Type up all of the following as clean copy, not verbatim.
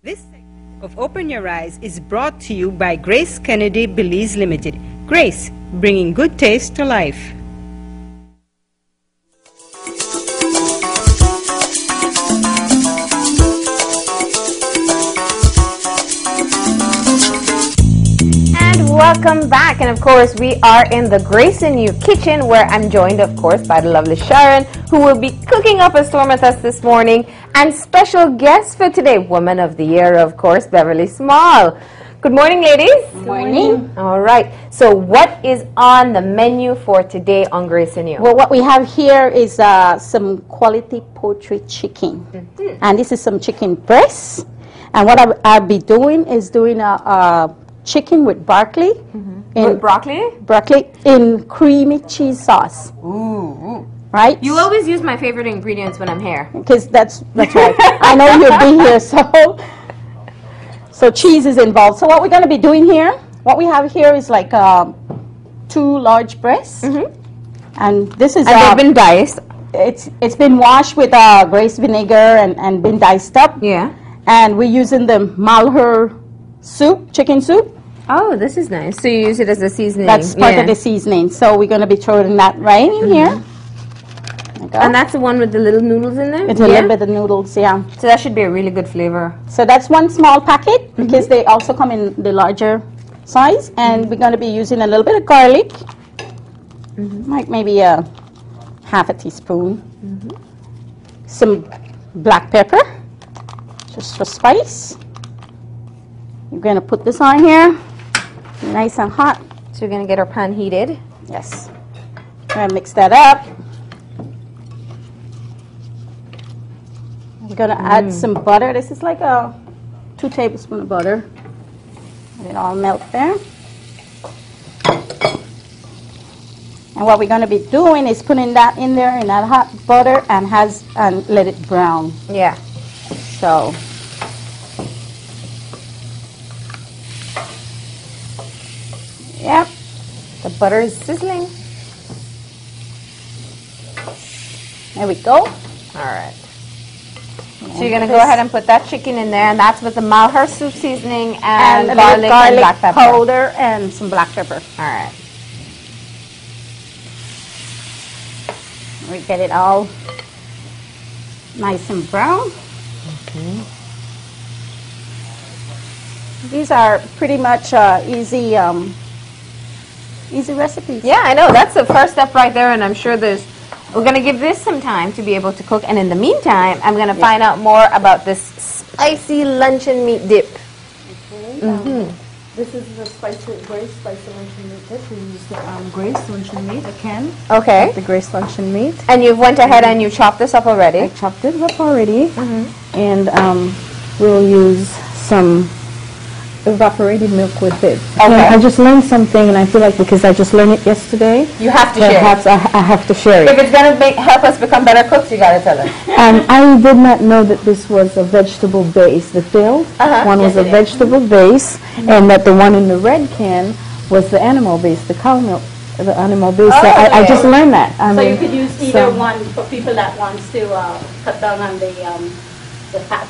This segment of Open Your Eyes is brought to you by Grace Kennedy Belize Limited. Grace, bringing good taste to life. Welcome back, and of course we are in the Grace and You kitchen, where I'm joined of course by the lovely Sharon, who will be cooking up a storm with us this morning, and special guest for today, Woman of the Year of course, Beverly Small. Good morning, ladies. Good morning. All right, so what is on the menu for today on Grace and You? Well, what we have here is some quality poultry chicken, and this is some chicken breast, and what I'll be doing is doing a chicken with broccoli. With broccoli? Broccoli in creamy cheese sauce. Ooh. Right? You always use my favorite ingredients when I'm here. Because that's right. I know you'll be here, so cheese is involved. So what we're going to be doing here, what we have here is like 2 large breasts. And this is... And they've been diced. It's been washed with Grace vinegar and been diced up. Yeah. And we're using the malheur soup, chicken soup. Oh, this is nice. So you use it as a seasoning. That's part of the seasoning. So we're going to be throwing that right in here. And that's the one with the little noodles in there? It's a little bit of noodles, yeah. So that should be a really good flever. So that's 1 small packet, because they also come in the larger size. And we're going to be using a little bit of garlic, like maybe a half a teaspoon. Some black pepper, just for spice. We're going to put this on here, nice and hot. So we're going to get our pan heated. Yes. We're going to mix that up. We're going to add some butter. This is like 2 tablespoons of butter. Let it all melt there. And what we're going to be doing is putting that in there in that hot butter and let it brown. Yeah. So... Yep, the butter is sizzling. There we go. All right. So you're going to go ahead and put that chicken in there, and that's with the malheur soup seasoning and garlic and black pepper. Powder and some black pepper. All right. We get it all nice and brown. These are pretty much easy recipes. Yeah, I know. That's the first step right there, and I'm sure we're going to give this some time to be able to cook. And in the meantime, I'm going to find out more about this spicy luncheon meat dip. Okay. This is the Grace spicy luncheon meat dip. We use the Grace luncheon meat, a can. Okay. The Grace luncheon meat. And you went ahead and you chopped this up already? I chopped it up already. And we'll use some evaporated milk with it. Okay. I just learned something, and I feel like because I just learned it yesterday, you have to share perhaps I have to share it. If it's going to help us become better cooks, you got to tell us. I did not know that this was a vegetable base. The filled one was a vegetable base, and that the one in the red can was the animal base, the cow milk, the animal base. So I just learned that. So you could use either one for people that wants to cut down on the fat.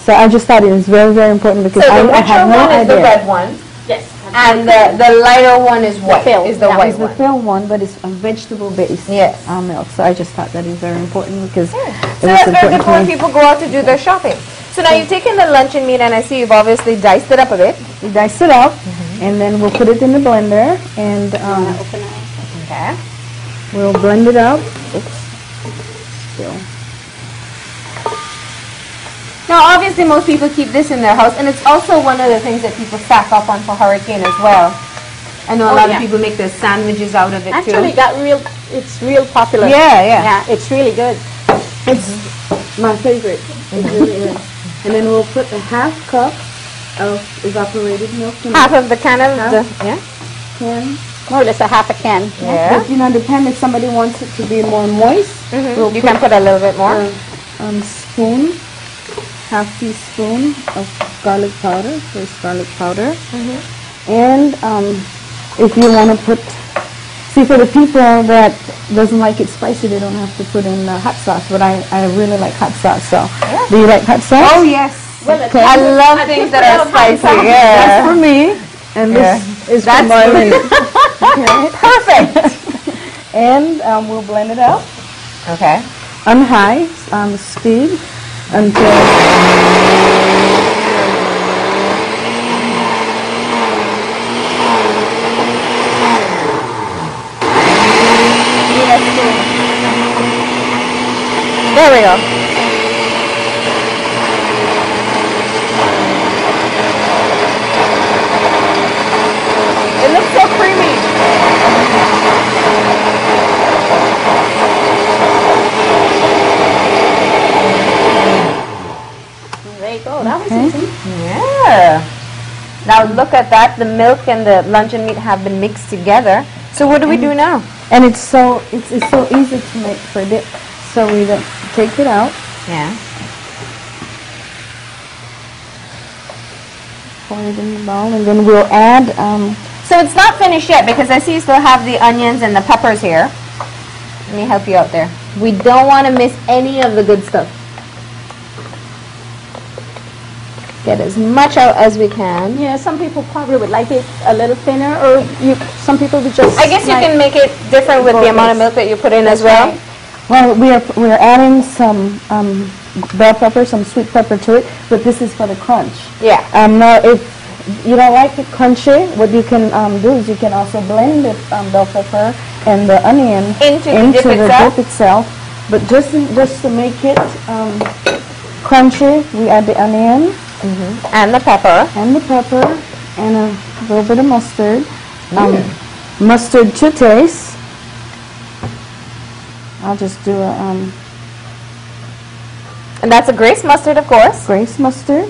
So I just thought it was very, very important because I had no idea. Is the red one. Yes. And the lighter one is white. Is the white one. The filled one, but it's a vegetable base. Yes. Milk. So I just thought that is very important because So that's very good when people go out to do their shopping. So now you've taken the luncheon meat, and I see you've obviously diced it up a bit. We dice it up, and then we'll put it in the blender, and Okay. we'll blend it up. Oops. Still. Now, obviously, most people keep this in their house, and it's also one of the things that people stack up on for hurricane as well. I know a lot of people make their sandwiches out of it too. Actually, it's real popular. Yeah. It's really good. It's my favorite. It really is. And then we'll put a half cup of evaporated milk in Half of the can of can. More or less a half a can. Yeah. But depend if somebody wants it to be more moist. We'll you can put a little bit more. Spoon. Half teaspoon of garlic powder, fresh garlic powder. And if you want to put, for the people that doesn't like it spicy, they don't have to put in hot sauce, but I really like hot sauce. So, do you like hot sauce? Oh yes. Okay. I love things that are spicy. That's Yeah. for me, and this is for Marlene. Okay. Perfect. And we'll blend it out Okay. on high speed until There we go. It looks so creamy. There you go. That was easy. Yeah. Now look at that. The milk and the luncheon meat have been mixed together. So what do we do now? and it's so easy to make for dip. So we don't take it out, Yeah. pour it in the bowl, and then we'll add. So it's not finished yet because I see you still have the onions and the peppers here. Let me help you out there. We don't want to miss any of the good stuff. Get as much out as we can. Yeah, some people probably would like it a little thinner, or some people would just. I guess you can make it different with the amount of milk that you put in as well. Well, we're adding some bell pepper, some sweet pepper to it, but this is for the crunch. Yeah. Now, if you don't like it crunchy, what you can do is you can also blend the bell pepper and the onion Into the dip itself? But just to make it crunchy, we add the onion And the pepper. and the pepper and a little bit of mustard. Mustard to taste. I'll just do a And that's a Grace mustard, of course. Grace mustard.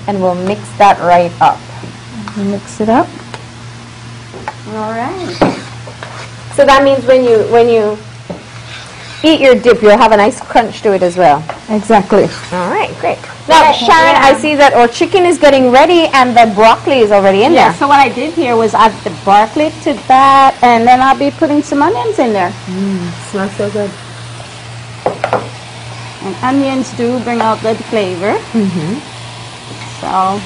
And we'll mix that right up. Mix it up. All right. So that means when you eat your dip, you'll have a nice crunch to it as well. Exactly. All right, great. Now, Sharon, I see that our chicken is getting ready and the broccoli is already in Yeah, there. so what I did here was add the broccoli to that, and then I'll be putting some onions in there. Smells so good. And onions do bring out the flavor. So,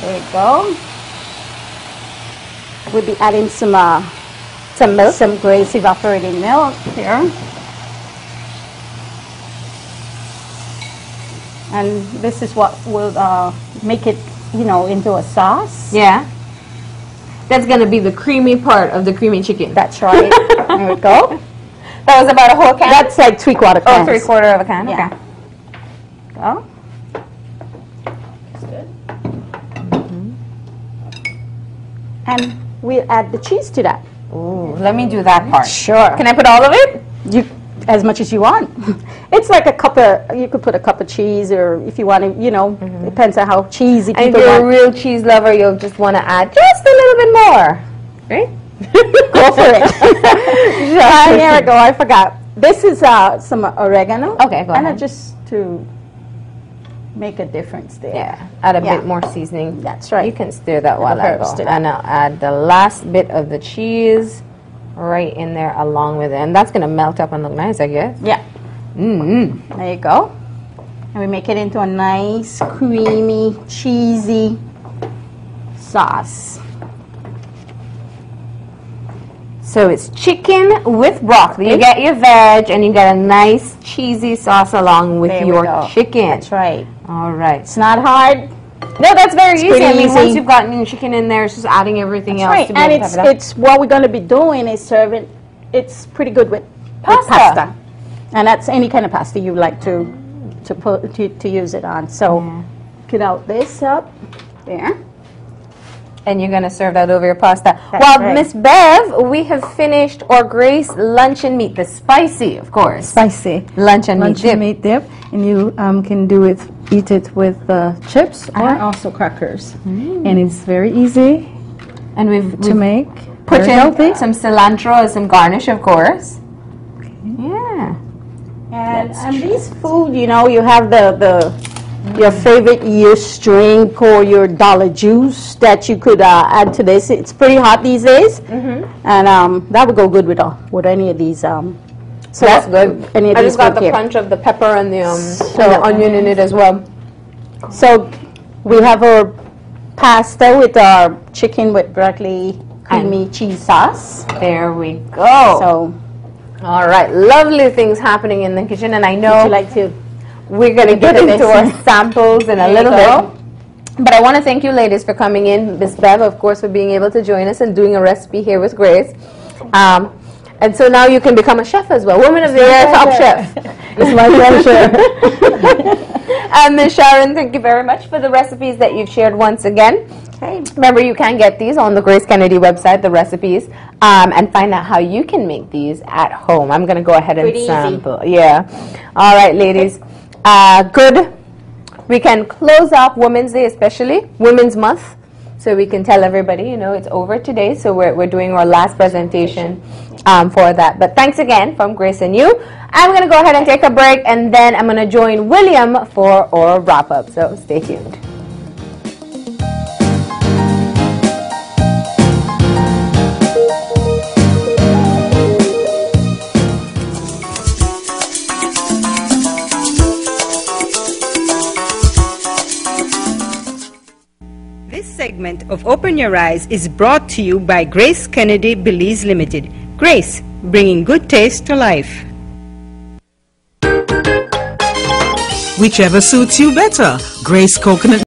there you go. We'll be adding some Some milk. some Grace evaporated milk here. And this is what will make it, into a sauce. Yeah. That's going to be the creamy part of the creamy chicken. That's right. There we go. That was about a whole can? That's like 3/4 Oh, cans. 3/4 of a can? Yeah. Okay. Go. And we'll add the cheese to that. Ooh, let me do that part. Sure. Can I put all of it? As much as you want. It's like a cup of, you could put a cup of cheese, or if you want to, depends on how cheesy And if people you're a want. real cheese lover, you'll just want to add just a little bit more. Right? Go for it. Here we go. I forgot. This is some oregano. Okay, go And ahead. just to make a difference there. Yeah, add a Yeah. bit more seasoning. That's right. You can stir that while the I herbs go. to that. And I'll add the last bit of the cheese right in there along with it. And that's going to melt up and look nice, I guess. Yeah. There you go. And we make it into a nice, creamy, cheesy sauce. So it's chicken with broccoli. You get your veg and you get a nice cheesy sauce along with There we your go. chicken. That's right. All right. It's not hard. No, that's very easy. pretty I mean, once easy. you've gotten your chicken in there, it's just adding everything else Right. to be And able to have it up. it's what we're going to be doing is serving. It's pretty good with Pasta. pasta. And that's any kind of pasta you like to use it on. So get out this up there. And you're going to serve that over your pasta. That's Well, right. Miss Bev, we have finished our Grace luncheon meat, the spicy, of course. Spicy. Luncheon meat Luncheon dip. meat dip, and you can eat it with chips or also crackers, and it's very easy And we've to make. put very in healthy. some cilantro as some garnish, of course. Yeah. And these food, you have your favorite yeast drink or your dollar juice that you could add to this. It's pretty hot these days, and that would go good with any of these So That's good. any of I these just got go the here. crunch of the pepper and the onion in it as well. So we have our pasta with our chicken with broccoli creamy cheese sauce. There we go. So All right, lovely things happening in the kitchen, and I would know you like to? we're going to get bit of into this? our samples in a There you little go. bit. But I want to thank you ladies for coming in. Miss Bev, of course, for being able to join us and doing a recipe here with Grace. And so now you can become a chef as well. Woman of the Year, top chef. It's my pleasure. And Ms. Sharon, thank you very much for the recipes that you've shared once again. Okay. Remember, you can get these on the Grace Kennedy website, the recipes, and find out how you can make these at home. I'm going to go ahead and Pretty easy. sample. Yeah. All right, ladies. Good. We can close off Women's Day, especially Women's Month. So we can tell everybody, you know, it's over today. So we're doing our last presentation for that. But thanks again from Grace and you. I'm going to go ahead and take a break, and then I'm going to join William for our wrap-up. So stay tuned. This segment of Open Your Eyes is brought to you by Grace Kennedy Belize Limited. Grace, bringing good taste to life. Whichever suits you better. Grace Coconut